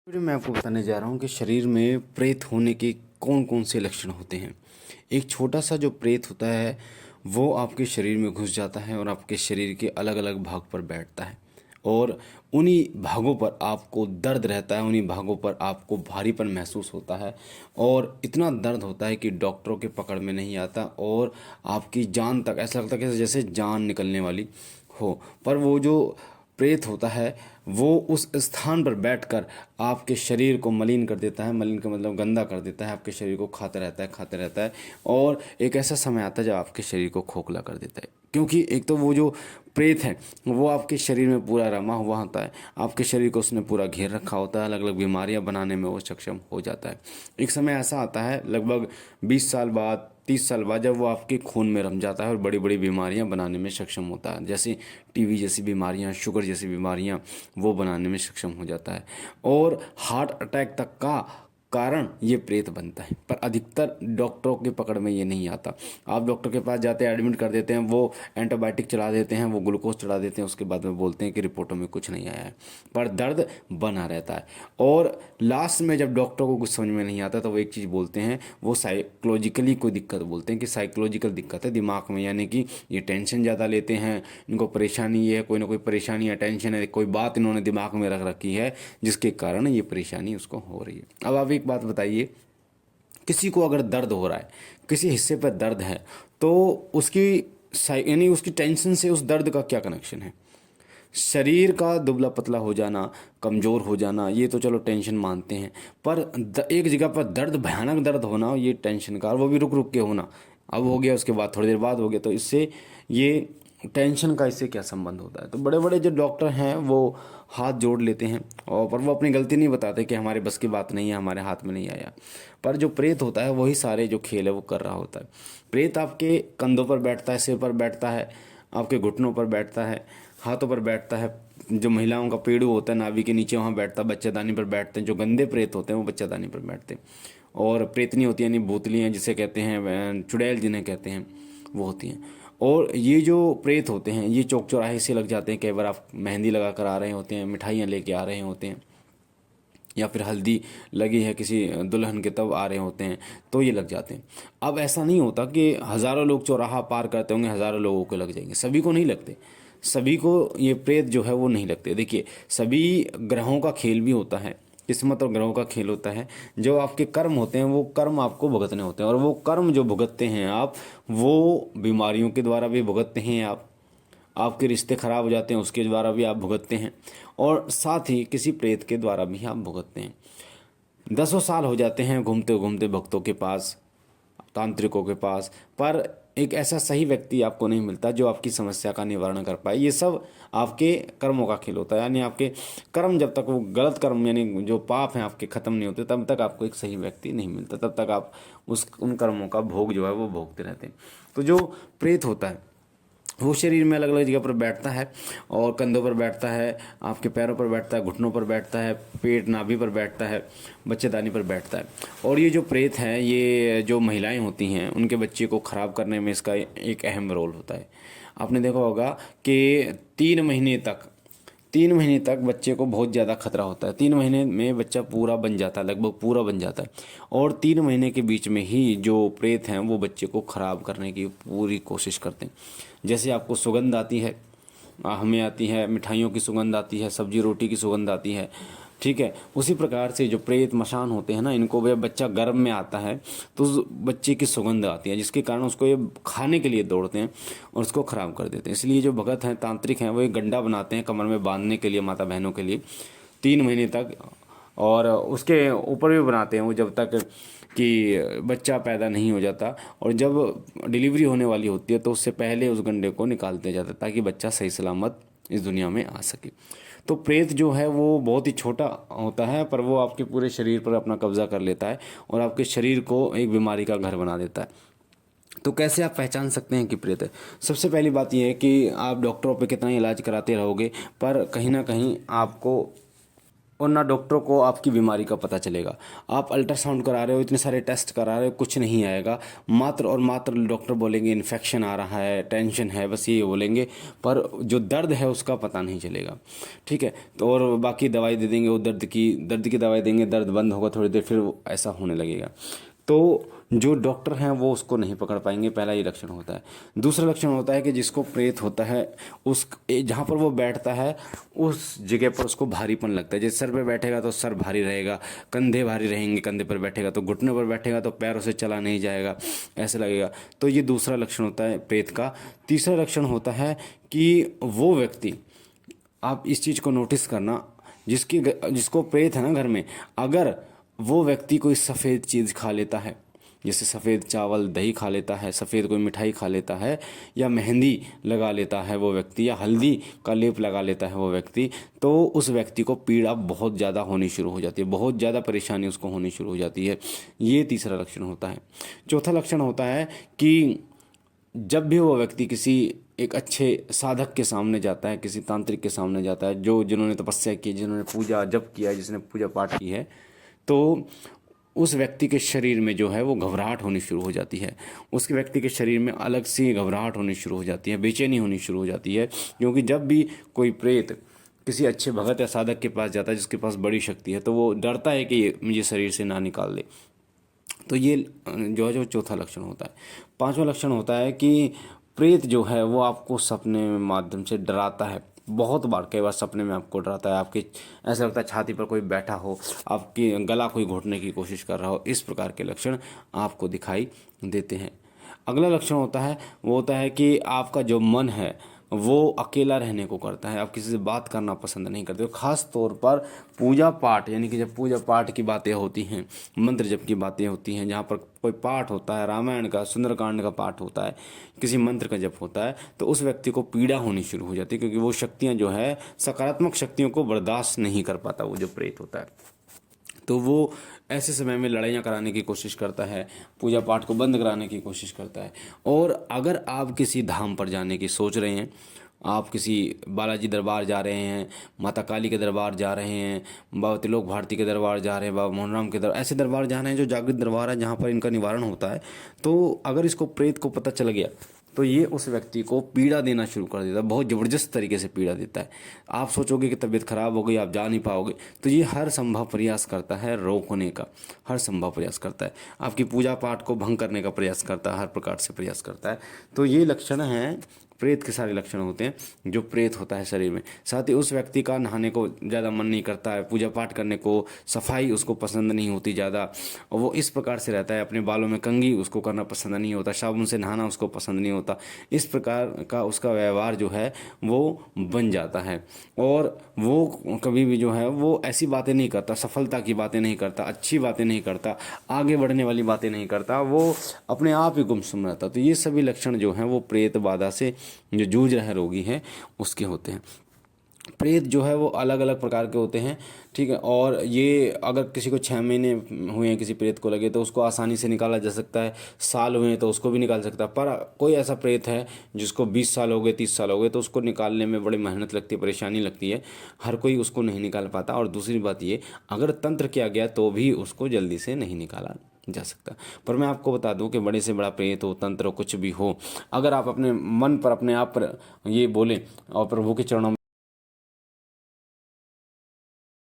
Video में आपको बताने जा रहा हूँ कि शरीर में प्रेत होने के कौन कौन से लक्षण होते हैं। एक छोटा सा जो प्रेत होता है वो आपके शरीर में घुस जाता है और आपके शरीर के अलग अलग भाग पर बैठता है और उन्हीं भागों पर आपको दर्द रहता है, उन्हीं भागों पर आपको भारीपन महसूस होता है और इतना दर्द होता है कि डॉक्टरों के पकड़ में नहीं आता और आपकी जान तक ऐसा लगता है कि जैसे जान निकलने वाली हो। पर वो जो प्रेत होता है वो उस स्थान पर बैठकर आपके शरीर को मलिन कर देता है। मलिन का मतलब गंदा कर देता है, आपके शरीर को खाते रहता है और एक ऐसा समय आता है जब आपके शरीर को खोखला कर देता है। क्योंकि एक तो वो जो प्रेत है वो आपके शरीर में पूरा रमा हुआ होता है, आपके शरीर को उसने पूरा घेर रखा होता है, अलग अलग बीमारियां बनाने में वो सक्षम हो जाता है। एक समय ऐसा आता है लगभग 20 साल बाद 30 साल बाद जब वो आपके खून में रम जाता है और बड़ी बड़ी बीमारियां बनाने में सक्षम होता है, जैसे टीबी जैसी बीमारियां, शुगर जैसी बीमारियां वो बनाने में सक्षम हो जाता है और हार्ट अटैक तक का कारण ये प्रेत बनता है। पर अधिकतर डॉक्टरों की पकड़ में ये नहीं आता। आप डॉक्टर के पास जाते हैं, एडमिट कर देते हैं, वो एंटीबायोटिक चला देते हैं, वो ग्लूकोज चढ़ा देते हैं, उसके बाद में बोलते हैं कि रिपोर्टों में कुछ नहीं आया है, पर दर्द बना रहता है। और लास्ट में जब डॉक्टर को कुछ समझ में नहीं आता तो वो एक चीज़ बोलते हैं, वो साइकोलॉजिकली कोई दिक्कत बोलते हैं कि साइकोलॉजिकल दिक्कत है दिमाग में, यानी कि ये टेंशन ज़्यादा लेते हैं, इनको परेशानी है, कोई ना कोई परेशानी या टेंशन है, कोई बात इन्होंने दिमाग में रख रखी है जिसके कारण ये परेशानी उसको हो रही है। अब आप एक बात बताइए, किसी को अगर दर्द हो रहा है, किसी हिस्से पर दर्द है, तो उसकी यानी उसकी टेंशन से उस दर्द का क्या कनेक्शन है? शरीर का दुबला पतला हो जाना, कमज़ोर हो जाना, ये तो चलो टेंशन मानते हैं, पर एक जगह पर दर्द, भयानक दर्द होना, ये टेंशन का, और वो भी रुक रुक के होना, अब हो गया उसके बाद थोड़ी देर बाद हो गया, तो इससे ये टेंशन का इससे क्या संबंध होता है? तो बड़े बड़े जो डॉक्टर हैं वो हाथ जोड़ लेते हैं और पर वो अपनी गलती नहीं बताते कि हमारे बस की बात नहीं है, हमारे हाथ में नहीं आया। पर जो प्रेत होता है वही सारे जो खेल है वो कर रहा होता है। प्रेत आपके कंधों पर बैठता है, सिर पर बैठता है, आपके घुटनों पर बैठता है, हाथों पर बैठता है, जो महिलाओं का पेड़ू होता है नाभि के नीचे वहाँ बैठता है, बच्चेदानी पर बैठते हैं। जो गंदे प्रेत होते हैं वो बच्चेदानी पर बैठते हैं। और प्रेतनी होती है यानी भूतली हैं, जिसे कहते हैं चुड़ैल जिन्हें कहते हैं, वो होती हैं। और ये जो प्रेत होते हैं ये चौक चौराहे से लग जाते हैं। कई बार आप मेहंदी लगा कर आ रहे होते हैं, मिठाइयाँ लेके आ रहे होते हैं, या फिर हल्दी लगी है किसी दुल्हन के तब आ रहे होते हैं, तो ये लग जाते हैं। अब ऐसा नहीं होता कि हज़ारों लोग चौराहा पार करते होंगे, हज़ारों लोगों को लग जाएंगे, सभी को नहीं लगते। सभी को ये प्रेत जो है वो नहीं लगते। देखिए, सभी ग्रहों का खेल भी होता है, किस्मत और ग्रहों का खेल होता है। जो आपके कर्म होते हैं वो कर्म आपको भुगतने होते हैं, और वो कर्म जो भुगतते हैं आप, वो बीमारियों के द्वारा भी भुगतते हैं आप, आपके रिश्ते खराब हो जाते हैं उसके द्वारा भी आप भुगतते हैं, और साथ ही किसी प्रेत के द्वारा भी आप भुगतते हैं। 10 साल हो जाते हैं घूमते घूमते भक्तों के पास, तांत्रिकों के पास, पर एक ऐसा सही व्यक्ति आपको नहीं मिलता जो आपकी समस्या का निवारण कर पाए। ये सब आपके कर्मों का खेल होता है, यानी आपके कर्म जब तक वो गलत कर्म यानी जो पाप हैं आपके ख़त्म नहीं होते तब तक आपको एक सही व्यक्ति नहीं मिलता, तब तक आप उन कर्मों का भोग जो है वो भोगते रहते हैं। तो जो प्रेत होता है वो शरीर में अलग अलग जगह पर बैठता है, और कंधों पर बैठता है, आपके पैरों पर बैठता है, घुटनों पर बैठता है, पेट नाभि पर बैठता है, बच्चेदानी पर बैठता है। और ये जो प्रेत हैं, ये जो महिलाएं होती हैं उनके बच्चे को ख़राब करने में इसका एक अहम रोल होता है। आपने देखा होगा कि 3 महीने तक बच्चे को बहुत ज़्यादा खतरा होता है। 3 महीने में बच्चा पूरा बन जाता है, लगभग पूरा बन जाता है, और 3 महीने के बीच में ही जो प्रेत हैं वो बच्चे को ख़राब करने की पूरी कोशिश करते हैं। जैसे आपको सुगंध आती है, हमें आती है, मिठाइयों की सुगंध आती है, सब्जी रोटी की सुगंध आती है, ठीक है, उसी प्रकार से जो प्रेत मशान होते हैं ना, इनको जब बच्चा गर्भ में आता है तो उस बच्चे की सुगंध आती है, जिसके कारण उसको ये खाने के लिए दौड़ते हैं और उसको ख़राब कर देते हैं। इसलिए जो भगत हैं, तांत्रिक हैं, वो एक गड्ढा बनाते हैं कमर में बांधने के लिए माता बहनों के लिए 3 महीने तक, और उसके ऊपर भी बनाते हैं वो जब तक कि बच्चा पैदा नहीं हो जाता, और जब डिलीवरी होने वाली होती है तो उससे पहले उस गंडे को निकाल दिया जाता है ताकि बच्चा सही सलामत इस दुनिया में आ सके। तो प्रेत जो है वो बहुत ही छोटा होता है, पर वो आपके पूरे शरीर पर अपना कब्जा कर लेता है और आपके शरीर को एक बीमारी का घर बना देता है। तो कैसे आप पहचान सकते हैं कि प्रेत है? सबसे पहली बात यह है कि आप डॉक्टरों पे कितना इलाज कराते रहोगे, पर कहीं ना कहीं आपको और ना डॉक्टर को आपकी बीमारी का पता चलेगा। आप अल्ट्रासाउंड करा रहे हो, इतने सारे टेस्ट करा रहे हो, कुछ नहीं आएगा। मात्र और मात्र डॉक्टर बोलेंगे इन्फेक्शन आ रहा है, टेंशन है, बस ये बोलेंगे, पर जो दर्द है उसका पता नहीं चलेगा। ठीक है, तो और बाकी दवाई दे देंगे, वो दर्द की दवाई देंगे, दर्द बंद होगा थोड़ी देर, फिर वो ऐसा होने लगेगा। तो जो डॉक्टर हैं वो उसको नहीं पकड़ पाएंगे, पहला ये लक्षण होता है। दूसरा लक्षण होता है कि जिसको प्रेत होता है उस जहाँ पर वो बैठता है उस जगह पर उसको भारीपन लगता है। जैसे सर पे बैठेगा तो सर भारी रहेगा, कंधे भारी रहेंगे, कंधे पर बैठेगा तो घुटने पर बैठेगा तो पैरों से चला नहीं जाएगा, ऐसा लगेगा। तो ये दूसरा लक्षण होता है प्रेत का। तीसरा लक्षण होता है कि वो व्यक्ति, आप इस चीज़ को नोटिस करना, जिसको प्रेत है ना घर में, अगर वो व्यक्ति कोई सफ़ेद चीज़ खा लेता है, जैसे सफ़ेद चावल दही खा लेता है, सफ़ेद कोई मिठाई खा लेता है, या मेहंदी लगा लेता है वो व्यक्ति, या हल्दी का लेप लगा लेता है वो व्यक्ति, तो उस व्यक्ति को पीड़ा बहुत ज़्यादा होनी शुरू हो जाती है, बहुत ज़्यादा परेशानी उसको होनी शुरू हो जाती है। ये तीसरा लक्षण होता है। चौथा लक्षण होता है कि जब भी वो व्यक्ति किसी एक अच्छे साधक के सामने जाता है, किसी तांत्रिक के सामने जाता है, जिन्होंने तपस्या की, जिन्होंने पूजा जप किया है, जिसने पूजा पाठ की है, तो उस व्यक्ति के शरीर में जो है वो घबराहट होनी शुरू हो जाती है। उसके व्यक्ति के शरीर में अलग सी घबराहट होनी शुरू हो जाती है, बेचैनी होनी शुरू हो जाती है। क्योंकि जब भी कोई प्रेत किसी अच्छे भगत या साधक के पास जाता है जिसके पास बड़ी शक्ति है, तो वो डरता है कि ये मुझे शरीर से ना निकाल दे। तो ये जो है जो चौथा लक्षण होता है। पांचवा लक्षण होता है कि प्रेत जो है वो आपको सपने में माध्यम से डराता है। बहुत बार, कई बार सपने में आपको डराता है, आपके ऐसा लगता है छाती पर कोई बैठा हो, आपकी गला कोई घोटने की कोशिश कर रहा हो, इस प्रकार के लक्षण आपको दिखाई देते हैं। अगला लक्षण होता है वो होता है कि आपका जो मन है वो अकेला रहने को करता है, आप किसी से बात करना पसंद नहीं करते हो। खास तौर पर पूजा पाठ, यानी कि जब पूजा पाठ की बातें होती हैं, मंत्र जप की बातें होती हैं, जहाँ पर कोई पाठ होता है, रामायण का, सुंदरकांड का पाठ होता है, किसी मंत्र का जप होता है, तो उस व्यक्ति को पीड़ा होनी शुरू हो जाती है, क्योंकि वो शक्तियाँ जो है, सकारात्मक शक्तियों को बर्दाश्त नहीं कर पाता वो जो प्रेत होता है। तो वो ऐसे समय में लड़ाइयाँ कराने की कोशिश करता है, पूजा पाठ को बंद कराने की कोशिश करता है। और अगर आप किसी धाम पर जाने की सोच रहे हैं, आप किसी बालाजी दरबार जा रहे हैं, माता काली के दरबार जा रहे हैं, बाबा त्रिलोक भारती के दरबार जा रहे हैं, बाबा मोहनराम के दरबार, ऐसे दरबार जा रहे हैं जो जागृत दरबार है, जहाँ पर इनका निवारण होता है, तो अगर इसको प्रेत को पता चल गया तो ये उस व्यक्ति को पीड़ा देना शुरू कर देता है, बहुत ज़बरदस्त तरीके से पीड़ा देता है। आप सोचोगे कि तबीयत खराब हो गई, आप जा नहीं पाओगे, तो ये हर संभव प्रयास करता है रोकने का, हर संभव प्रयास करता है, आपकी पूजा पाठ को भंग करने का प्रयास करता है, हर प्रकार से प्रयास करता है। तो ये लक्षण हैं, प्रेत के सारे लक्षण होते हैं जो प्रेत होता है शरीर में। साथ ही उस व्यक्ति का नहाने को ज़्यादा मन नहीं करता है, पूजा पाठ करने को, सफाई उसको पसंद नहीं होती ज़्यादा, और वो इस प्रकार से रहता है, अपने बालों में कंघी उसको करना पसंद नहीं होता, साबुन से नहाना उसको पसंद नहीं होता। इस प्रकार का उसका व्यवहार जो है वो बन जाता है, और वो कभी भी जो है वो ऐसी बातें नहीं करता, सफलता की बातें नहीं करता, अच्छी बातें नहीं करता, आगे बढ़ने वाली बातें नहीं करता, वो अपने आप ही गुमसुम रहता। तो ये सभी लक्षण जो हैं वो प्रेत बाधा से जो जूझ रहे रोगी हैं उसके होते हैं। प्रेत जो है वो अलग अलग प्रकार के होते हैं, ठीक है। और ये अगर किसी को 6 महीने हुए हैं किसी प्रेत को लगे तो उसको आसानी से निकाला जा सकता है, साल हुए हैं तो उसको भी निकाल सकता है। पर कोई ऐसा प्रेत है जिसको 20 साल हो गए, 30 साल हो गए, तो उसको निकालने में बड़ी मेहनत लगती है, परेशानी लगती है, हर कोई उसको नहीं निकाल पाता। और दूसरी बात ये, अगर तंत्र किया गया तो भी उसको जल्दी से नहीं निकाला जा सकता। पर मैं आपको बता दूं कि बड़े से बड़ा प्रेत हो, तंत्र हो, कुछ भी हो, अगर आप अपने मन पर, अपने आप पर ये बोलें और प्रभु के चरणों